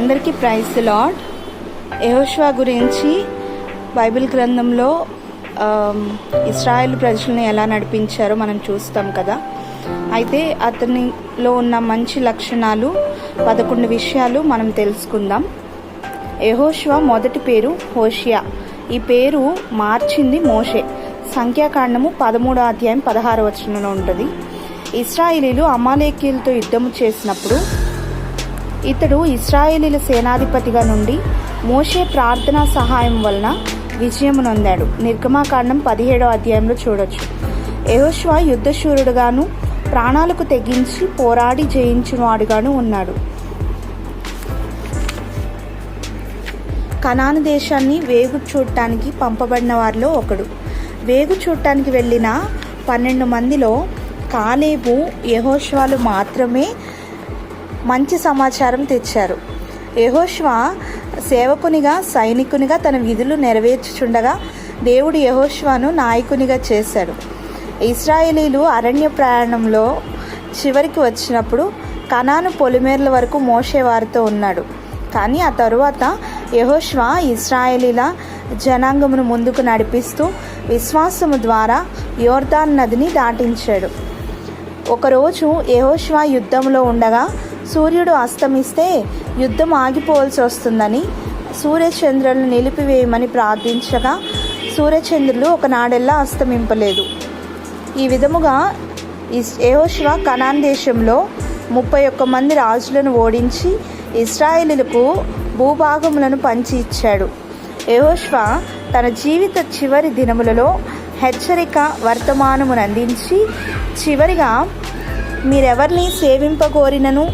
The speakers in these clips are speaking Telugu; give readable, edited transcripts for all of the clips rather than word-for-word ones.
అందరికీ ప్రైజ్ ది లార్డ్. యెహోషువ గురించి బైబిల్ గ్రంథంలో ఇశ్రాయేలు ప్రజల్ని ఎలా నడిపించారో మనం చూస్తాం కదా. అయితే అతనిలో ఉన్న మంచి లక్షణాలు 11 విషయాలు మనం తెలుసుకుందాం. యెహోషువ మొదటి పేరు హోషియా. ఈ పేరు మార్చింది మోషే. సంఖ్యాకాండము 13వ అధ్యాయం 16వ వచనంలో ఉంటుంది. ఇశ్రాయేలీలు అమాలేకీయులతో యుద్ధము చేసినప్పుడు ఇతడు ఇశ్రాయేలీల సేనాధిపతిగా నుండి మోషే ప్రార్థనా సహాయం వలన విజయము నొందాడు. నిర్గమాకాండం 17వ అధ్యాయంలో చూడొచ్చు. యెహోషువ యుద్ధశూరుడుగాను ప్రాణాలకు తెగించి పోరాడి జయించిన వాడుగాను ఉన్నాడు. కనాను దేశాన్ని వేగు చూడటానికి పంపబడిన వారిలో ఒకడు. వేగు చూడటానికి వెళ్ళిన 12 మందిలో కాలేబు, యెహోషువలు మాత్రమే మంచి సమాచారం తెచ్చారు. యెహోషువ సేవకునిగా, సైనికునిగా తన విధులు నెరవేర్చుచుండగా దేవుడు యెహోషువను నాయకునిగా చేశాడు. ఇశ్రాయేలీలు అరణ్య ప్రయాణంలో చివరికి వచ్చినప్పుడు కనాను పొలిమేర్ల వరకు మోషే వారితో ఉన్నాడు. కానీ ఆ తరువాత యెహోషువ ఇశ్రాయేలీల జనాంగమును ముందుకు నడిపిస్తూ విశ్వాసము ద్వారా యోర్దాను నదిని దాటించాడు. ఒకరోజు యెహోషువ యుద్ధంలో ఉండగా సూర్యుడు అస్తమిస్తే యుద్ధం ఆగిపోవలసి వస్తుందని సూర్యచంద్రులను నిలిపివేయమని ప్రార్థించగా సూర్యచంద్రులు ఒకనాడెల్లా అస్తమింపలేదు. ఈ విధముగా యెహోషువ కనాన్ దేశంలో 31 మంది రాజులను ఓడించి ఇశ్రాయేలీలకు భూభాగములను పంచి ఇచ్చాడు. యెహోషువ తన జీవిత చివరి దినములలో హెచ్చరిక వర్తమానమును అందించి చివరిగా, మీరెవరిని సేవింపగోరినను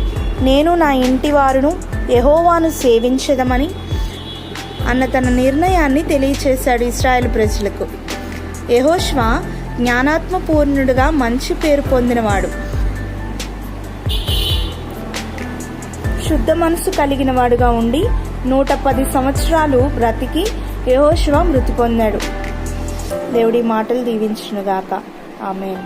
నేను నా ఇంటి వారును యెహోవాను సేవించదమని అన్న తన నిర్ణయాన్ని తెలియచేశాడు ఇశ్రాయేలు ప్రజలకు. యెహోషువ జ్ఞానాత్మపూర్ణుడుగా మంచి పేరు పొందినవాడు. శుద్ధ మనసు కలిగిన వాడుగా ఉండి 110 సంవత్సరాలు బ్రతికి యెహోషువ మృతి పొందాడు. దేవుడి మాటలు దీవించునుగాక. ఆమేన్.